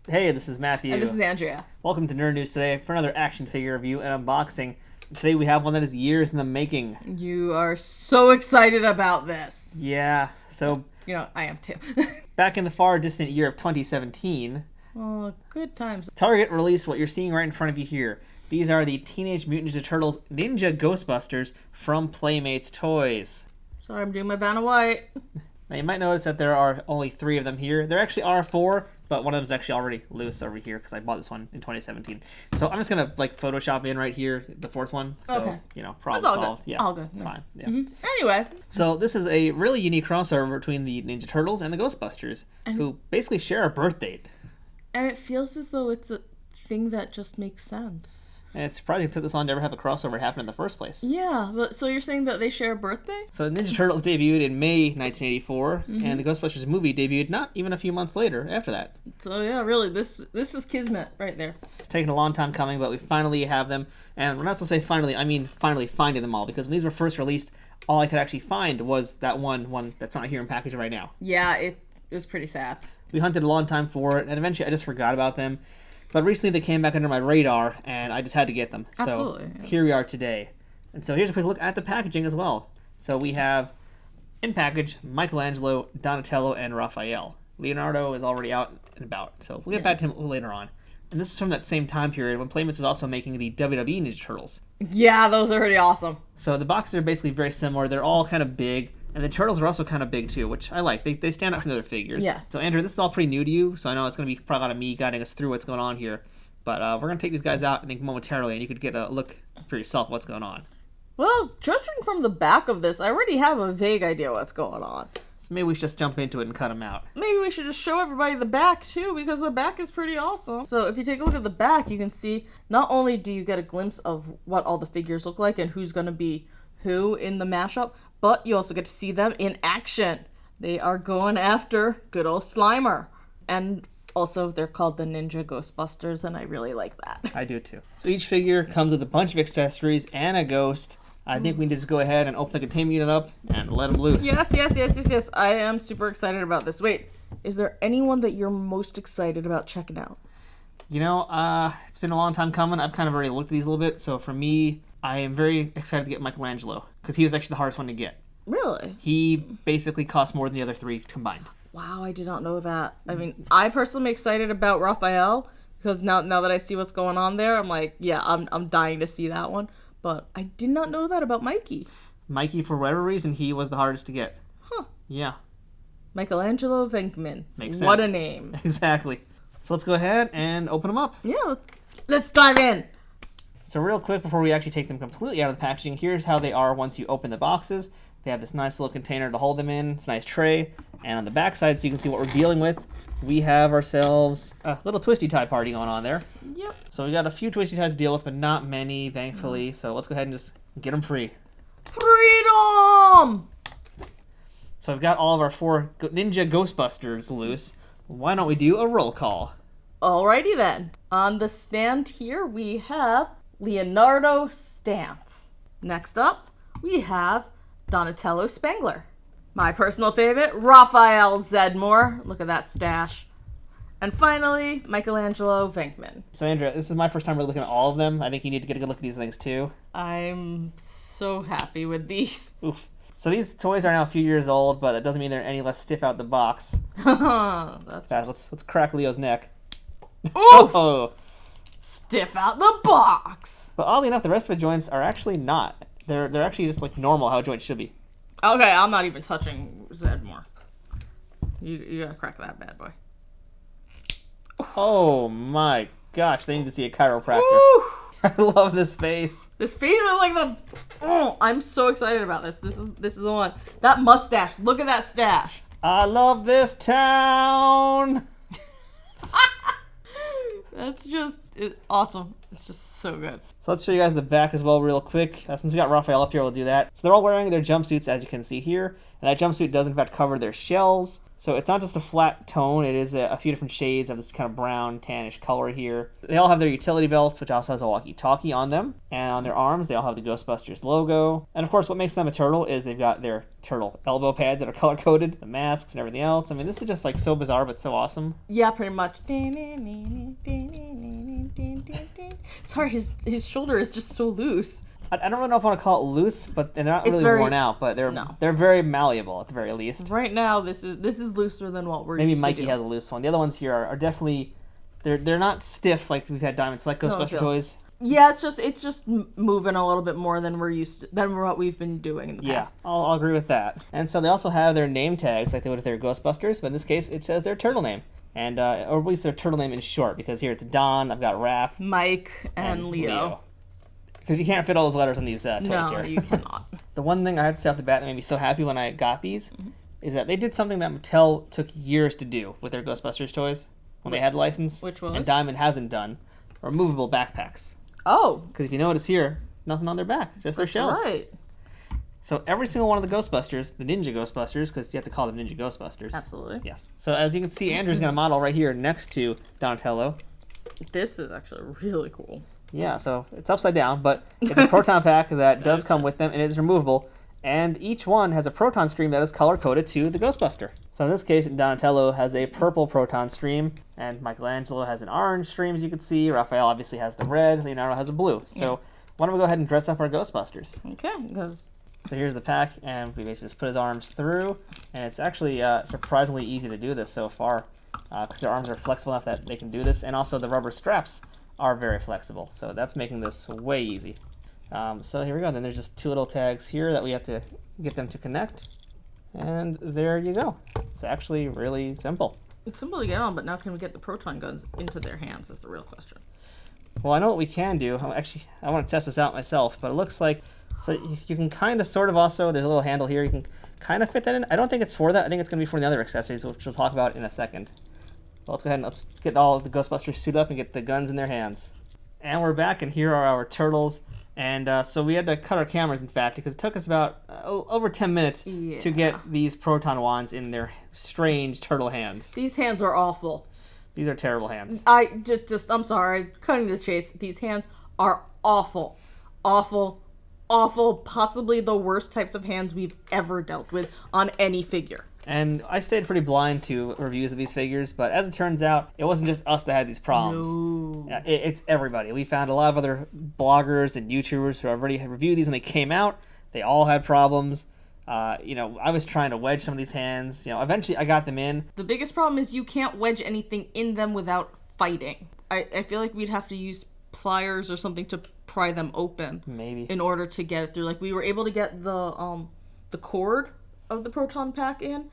Hey, this is Matthew. And this is Andrea. Welcome to Nerd News today for another action figure review and unboxing. Today we have one that is years in the making. You are so excited about this. Yeah, so... You know, I am too. Back in the far distant year of 2017... Oh, good times. Target released what you're seeing right in front of you here. These are the Teenage Mutant Ninja Turtles Ninja Ghostbusters from Playmates Toys. Sorry, I'm doing my Vanna White. Now you might notice that there are only 3 of them here. There actually are 4, but one of them is actually already loose over here because I bought this one in 2017. So I'm just going to like Photoshop in right here, the 4th one. So, okay. You know, problem That's all solved. good. Yeah, all good. It's fine. Yeah. Mm-hmm. Anyway. So this is a really unique crossover between the Ninja Turtles and the Ghostbusters, who basically share a birth date. And it feels as though it's a thing that just makes sense. And it's surprising it took this long to ever have a crossover happen in the first place. Yeah, but so you're saying that they share a birthday? So Ninja Turtles debuted in May 1984, and the Ghostbusters movie debuted not even a few months later after that. So yeah, really, this is kismet right there. It's taken a long time coming, but we finally have them. And we're not supposed to say finally, I mean finally finding them all, because when these were first released, all I could actually find was that one that's not here in package right now. Yeah, it was pretty sad. We hunted a long time for it, and eventually I just forgot about them. But recently they came back under my radar, and I just had to get them. Absolutely. So here we are today. And so here's a quick look at the packaging as well. So we have, in package, Michelangelo, Donatello, and Raphael. Leonardo is already out and about, so we'll get back to him later on. And this is from that same time period when Playmates was also making the WWE Ninja Turtles. Yeah, those are pretty awesome. So the boxes are basically very similar. They're all kind of big. And the Turtles are also kind of big, too, which I like. They stand out from the other figures. Yes. So, Andrew, this is all pretty new to you, so I know it's going to be probably a lot of me guiding us through what's going on here. But we're going to take these guys out, I think, momentarily, and you could get a look for yourself what's going on. Well, judging from the back of this, I already have a vague idea what's going on. So maybe we should just jump into it and cut them out. Maybe we should just show everybody the back, too, because the back is pretty awesome. So if you take a look at the back, you can see not only do you get a glimpse of what all the figures look like and who's going to be who in the mashup, but you also get to see them in action. They are going after good old Slimer. And also, they're called the Ninja Ghostbusters, and I really like that. I do, too. So each figure comes with a bunch of accessories and a ghost. I think we can just go ahead and open the containment unit up and let them loose. Yes. I am super excited about this. Wait, is there anyone that you're most excited about checking out? You know, it's been a long time coming. I've kind of already looked at these a little bit. So for me, I am very excited to get Michelangelo, because he was actually the hardest one to get. Really? He basically cost more than the other 3 combined. Wow, I did not know that. I mean, I personally am excited about Raphael, because now that I see what's going on there, I'm like, yeah, I'm dying to see that one. But I did not know that about Mikey. Mikey, for whatever reason, he was the hardest to get. Huh. Yeah. Michelangelo Venkman. Makes sense. What a name. Exactly. So let's go ahead and open them up. Yeah, let's dive in. So real quick, before we actually take them completely out of the packaging, here's how they are once you open the boxes. They have this nice little container to hold them in. It's a nice tray. And on the back side, so you can see what we're dealing with, we have ourselves a little twisty tie party going on there. Yep. So we got a few twisty ties to deal with, but not many, thankfully. So let's go ahead and just get them free. Freedom! So I've got all of our 4 Ninja Ghostbusters loose. Why don't we do a roll call? Alrighty then. On the stand here, we have Leonardo Stantz. Next up, we have Donatello Spengler. My personal favorite, Raphael Zedmore. Look at that stash. And finally, Michelangelo Venkman. So Andrea, this is my first time really looking at all of them. I think you need to get a good look at these things too. I'm so happy with these. Oof. So these toys are now a few years old, but that doesn't mean they're any less stiff out the box. That's Let's crack Leo's neck. Oof! Oh. Stiff out the box. But oddly enough, the rest of the joints are actually not. They're actually just like normal how a joint should be. Okay, I'm not even touching Zedmore. You gotta crack that bad boy. Oh my gosh, they need to see a chiropractor. Woo! I love this face. This face is like the... Oh, I'm so excited about this. This is the one. That mustache. Look at that stash. I love this town. That's just awesome. It's just so good. So let's show you guys the back as well real quick. Since we got Raphael up here, we'll do that. So they're all wearing their jumpsuits, as you can see here. And that jumpsuit does in fact cover their shells. So it's not just a flat tone, it is a few different shades of this kind of brown, tannish color here. They all have their utility belts, which also has a walkie-talkie on them. And on their arms, they all have the Ghostbusters logo. And of course, what makes them a turtle is they've got their turtle elbow pads that are color-coded, the masks and everything else. I mean, this is just like so bizarre, but so awesome. Yeah, pretty much. Sorry, his shoulder is just so loose. I don't really know if I want to call it loose, but they're not really worn out, but they're very malleable at the very least. Right now, this is looser than what we're Maybe used Mikey to do. has a loose one. The other ones here are definitely they're not stiff like we've had Diamond Select Ghostbuster toys. Yeah, it's just moving a little bit more than what we've been doing in the past. Yeah, I'll agree with that. And so they also have their name tags like they would if they're Ghostbusters, but in this case it says their turtle name. And or at least their turtle name in short, because here it's Don, I've got Raph, Mike, and Leo. Because you can't fit all those letters on these toys here. No, you cannot. The one thing I had to say off the bat that made me so happy when I got these is that they did something that Mattel took years to do with their Ghostbusters toys when they had the license. Which was? And Diamond hasn't done. Removable backpacks. Oh. Because if you notice here, nothing on their back, just their shells. Right. So every single one of the Ghostbusters, the Ninja Ghostbusters, because you have to call them Ninja Ghostbusters. Absolutely. Yes. So as you can see, Andrew's got a model right here next to Donatello. This is actually really cool. Yeah, so it's upside down, but it's a Proton pack that does come with them, and it is removable. And each one has a Proton stream that is color-coded to the Ghostbuster. So in this case, Donatello has a purple Proton stream, and Michelangelo has an orange stream, as you can see. Raphael obviously has the red. Leonardo has a blue. So why don't we go ahead and dress up our Ghostbusters? Okay, because... So here's the pack, and we basically just put his arms through, and it's actually surprisingly easy to do this so far, because their arms are flexible enough that they can do this, and also the rubber straps are very flexible, so that's making this way easy. So here we go. Then there's just two little tags here that we have to get them to connect, and there you go. It's actually really simple. It's simple to get on, but now can we get the Proton guns into their hands is the real question. Well, I know what we can do. I want to test this out myself, but it looks like so you can kind of sort of also, there's a little handle here, you can kind of fit that in. I don't think it's for that. I think it's going to be for the other accessories, which we'll talk about in a second. Let's go ahead and let's get all of the Ghostbusters suit up and get the guns in their hands. And we're back, and here are our turtles. And so we had to cut our cameras, in fact, because it took us about over 10 minutes to get these Proton wands in their strange turtle hands. These hands are awful. These are terrible hands. I'm sorry, cutting to the chase. These hands are awful. Awful. Awful. Possibly the worst types of hands we've ever dealt with on any figure. And I stayed pretty blind to reviews of these figures, but as it turns out, it wasn't just us that had these problems. No. It's everybody. We found a lot of other bloggers and YouTubers who already had reviewed these when they came out. They all had problems. I was trying to wedge some of these hands. Eventually I got them in. The biggest problem is you can't wedge anything in them without fighting. I feel like we'd have to use pliers or something to pry them open. Maybe. In order to get it through. Like, we were able to get the cord of the Proton pack in.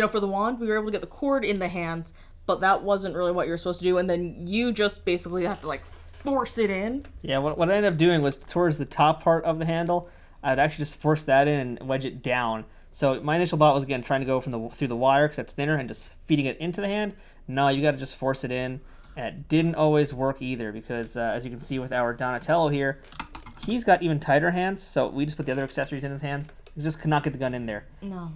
For the wand, we were able to get the cord in the hands, but that wasn't really what you were supposed to do, and then you just basically have to, force it in. Yeah, what I ended up doing was towards the top part of the handle, I'd actually just force that in and wedge it down. So my initial thought was, again, trying to go through the wire, because that's thinner, and just feeding it into the hand. No, you got to just force it in, and it didn't always work either, because as you can see with our Donatello here, he's got even tighter hands, so we just put the other accessories in his hands. We just could not get the gun in there. No.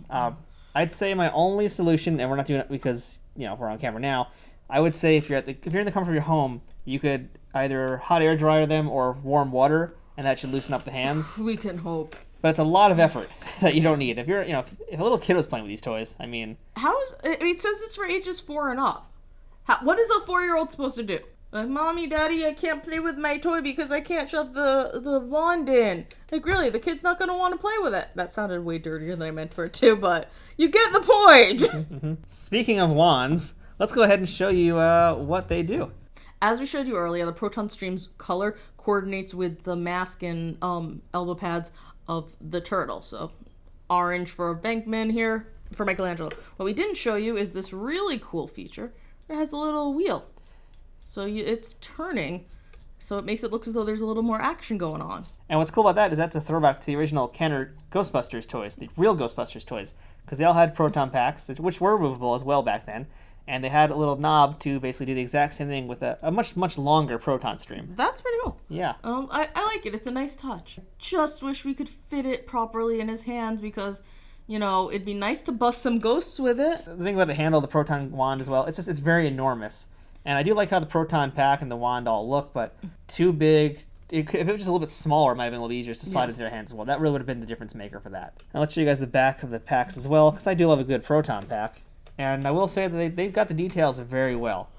I'd say my only solution, and we're not doing it because we're on camera now. I would say if you're in the comfort of your home, you could either hot air dryer them or warm water, and that should loosen up the hands. We can hope. But it's a lot of effort that you don't need. If you're if a little kid was playing with these toys, it says it's for ages 4 and up. What is a 4-year-old supposed to do? Mommy, Daddy, I can't play with my toy because I can't shove the wand in. Really, the kid's not going to want to play with it. That sounded way dirtier than I meant for it to, but you get the point! Mm-hmm. Speaking of wands, let's go ahead and show you what they do. As we showed you earlier, the Proton Stream's color coordinates with the mask and elbow pads of the turtle. So, orange for Venkman here, for Michelangelo. What we didn't show you is this really cool feature. It has a little wheel. So it's turning, so it makes it look as though there's a little more action going on. And what's cool about that is that's a throwback to the original Kenner Ghostbusters toys, the real Ghostbusters toys, because they all had Proton packs, which were removable as well back then, and they had a little knob to basically do the exact same thing with a much, much longer Proton stream. That's pretty cool. Yeah. I like it. It's a nice touch. Just wish we could fit it properly in his hands because You know, it'd be nice to bust some ghosts with it. The thing about the handle of the Proton wand as well, it's very enormous. And I do like how the Proton pack and the wand all look, but too big. If it was just a little bit smaller, it might have been a little easier to slide into their hands as well. That really would have been the difference maker for that. Now let's show you guys the back of the packs as well, because I do love a good Proton pack. And I will say that they've got the details very well.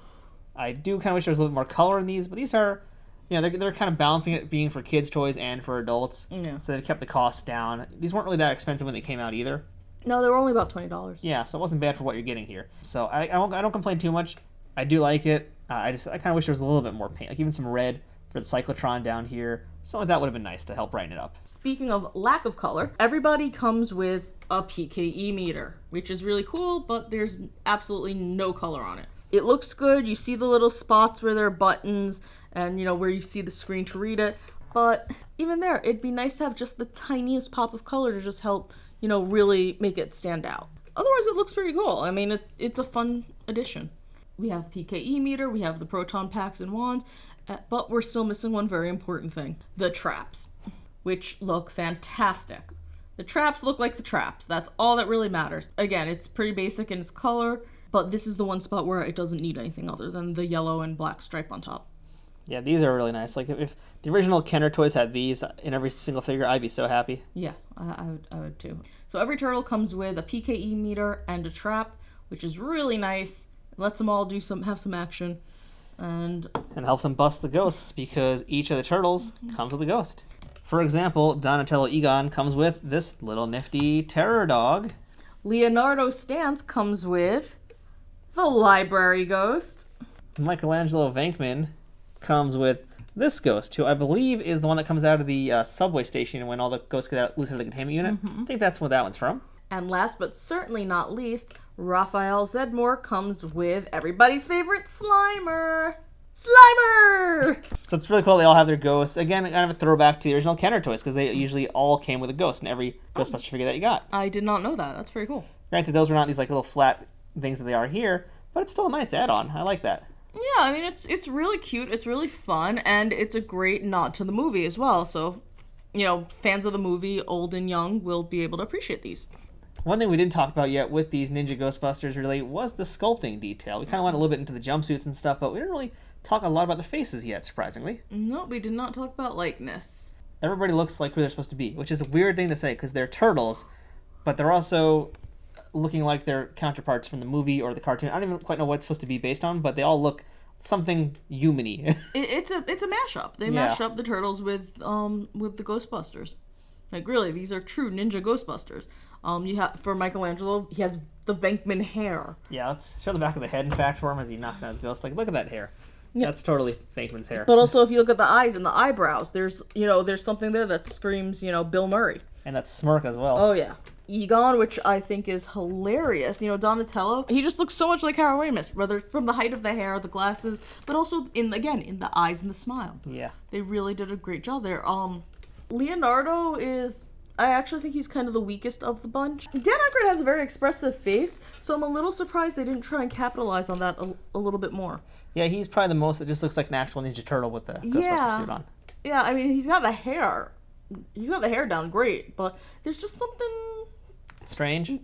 I do kind of wish there was a little bit more color in these, but these are, you know, they're kind of balancing it being for kids' toys and for adults. Yeah. So they've kept the cost down. These weren't really that expensive when they came out either. No, they were only about $20. Yeah, so it wasn't bad for what you're getting here. So I don't complain too much. I do like it. I kind of wish there was a little bit more paint, like even some red for the cyclotron down here. Something like that would have been nice to help brighten it up. Speaking of lack of color, everybody comes with a PKE meter, which is really cool, but there's absolutely no color on it. It looks good. You see the little spots where there are buttons and, you know, where you see the screen to read it. But even there, it'd be nice to have just the tiniest pop of color to just help, you know, really make it stand out. Otherwise, it looks pretty cool. I mean, it's a fun addition. We have PKE meter, we have the Proton packs and wands, but we're still missing one very important thing. The traps, which look fantastic. The traps look like the traps. That's all that really matters. Again, it's pretty basic in its color, but this is the one spot where it doesn't need anything other than the yellow and black stripe on top. Yeah, these are really nice. Like if the original Kenner toys had these in every single figure, I'd be so happy. Yeah, I would too. So every turtle comes with a PKE meter and a trap, which is really nice. It lets them all have some action. And helps them bust the ghosts, because each of the turtles comes with a ghost. For example, Donatello Egon comes with this little nifty terror dog. Leonardo Stantz comes with the library ghost. Michelangelo Venkman comes with this ghost, who I believe is the one that comes out of the subway station when all the ghosts get out loose out of the containment unit. I think that's what that one's from. And last but certainly not least, Raphael Zedmore comes with everybody's favorite Slimer. Slimer! So it's really cool they all have their ghosts. Again, kind of a throwback to the original Kenner toys, because they usually all came with a ghost in every Ghostbuster figure that you got. I did not know that. That's pretty cool. Granted, those were not these like little flat things that they are here, but it's still a nice add-on. I like that. Yeah, I mean, it's really cute, it's really fun, and it's a great nod to the movie as well. So, you know, fans of the movie, old and young, will be able to appreciate these. One thing we didn't talk about yet with these Ninja Ghostbusters really was the sculpting detail. We kind of went a little bit into the jumpsuits and stuff, but we didn't really talk a lot about the faces yet, surprisingly. No, we did not talk about likeness. Everybody looks like who they're supposed to be, which is a weird thing to say, because they're turtles, but they're also looking like their counterparts from the movie or the cartoon. I don't even quite know what it's supposed to be based on, but they all look something human-y. It's a mashup. They mash up the turtles with the Ghostbusters. Like, really, these are true Ninja Ghostbusters. You have, for Michelangelo, he has the Venkman hair. Yeah, let's show the back of the head, in fact, for him as he knocks down his ghost. Like, look at that hair. Yeah. That's totally Venkman's hair. But also, if you look at the eyes and the eyebrows, there's something there that screams, Bill Murray. And that smirk as well. Oh, yeah. Egon, which I think is hilarious. Donatello, he just looks so much like Harold Ramis, whether from the height of the hair, the glasses, but also in the eyes and the smile. Yeah. They really did a great job there. Leonardo is, I actually think he's kind of the weakest of the bunch. Dan Aykroyd has a very expressive face, so I'm a little surprised they didn't try and capitalize on that a little bit more. Yeah, he's probably the most that just looks like an actual Ninja Turtle with the Ghostbuster suit on. Yeah, I mean, he's got the hair. He's got the hair down great, but there's just something strange?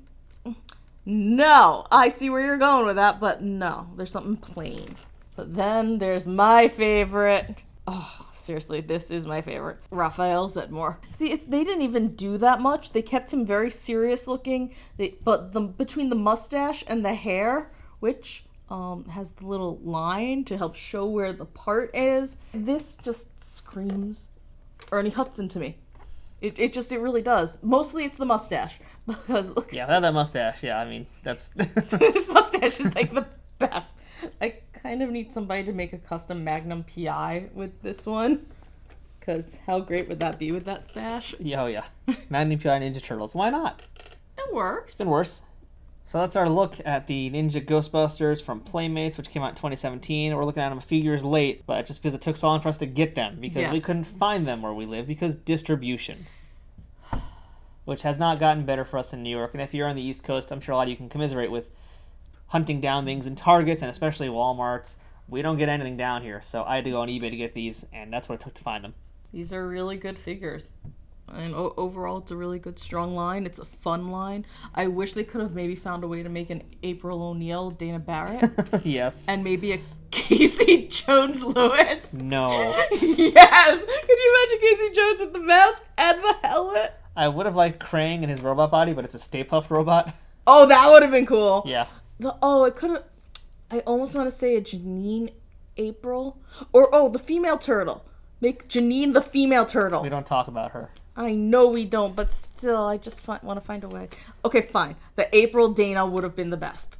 No, I see where you're going with that, but no, there's something plain. But then there's my favorite. Oh, seriously, this is my favorite. Raphael Zedmore. See, they didn't even do that much. They kept him very serious looking, but between the mustache and the hair, which has the little line to help show where the part is, this just screams Ernie Hudson to me. It really does. Mostly it's the mustache. Because look. Yeah, without that mustache, yeah, I mean, that's... This mustache is like the best. I kind of need somebody to make a custom Magnum PI with this one. Because how great would that be with that stash? Yeah, oh yeah. Magnum PI Ninja Turtles. Why not? It works. It's been worse. So that's our look at the Ninja Ghostbusters from Playmates, which came out in a We're looking at them a few years late, but just because it took so long for us to get them, because we couldn't find them where we live, because distribution. Which has not gotten better for us in New York. And if you're on the East Coast, I'm sure a lot of you can commiserate with hunting down things in Targets and especially Walmarts. We don't get anything down here, so I had to go on eBay to get these, and that's what it took to find them. These are really good figures. And overall, it's a really good, strong line. It's a fun line. I wish they could have maybe found a way to make an April O'Neil, Dana Barrett. Yes. And maybe a Casey Jones Lewis. No. Yes! Could you imagine Casey Jones with the mask and the helmet? I would have liked Krang in his robot body, but it's a Stay Puft robot. Oh, that would have been cool. Yeah. It could have... I almost want to say a Janine April. Or, the female turtle. Make Janine the female turtle. We don't talk about her. I know we don't, but still, I just want to find a way. Okay, fine. The April Dana would have been the best.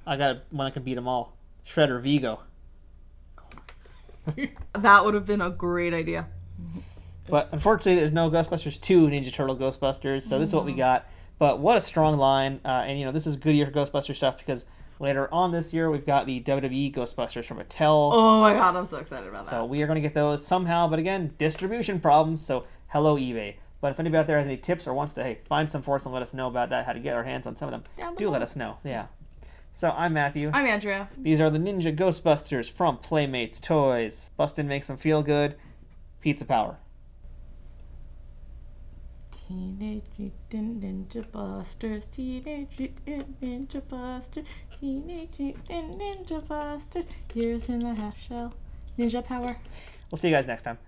I got one that can beat them all. Shredder Vigo. That would have been a great idea. But unfortunately, there's no Ghostbusters 2 Ninja Turtle Ghostbusters, so this is what we got. But what a strong line. And, this is a good year for Ghostbuster stuff because later on this year, we've got the WWE Ghostbusters from Mattel. Oh my god, I'm so excited about that. So we are going to get those somehow. But again, distribution problems. So hello, eBay. But if anybody out there has any tips or wants to, find some for us and let us know about that, how to get our hands on some of them, do let us know. Yeah. So I'm Matthew. I'm Andrea. These are the Ninja Ghostbusters from Playmates Toys. Bustin makes them feel good. Pizza power. Teenage Mutant Ninja Busters, Teenage Mutant Ninja Busters, Teenage Mutant Ninja Busters, here's in the half shell, ninja power. We'll see you guys next time.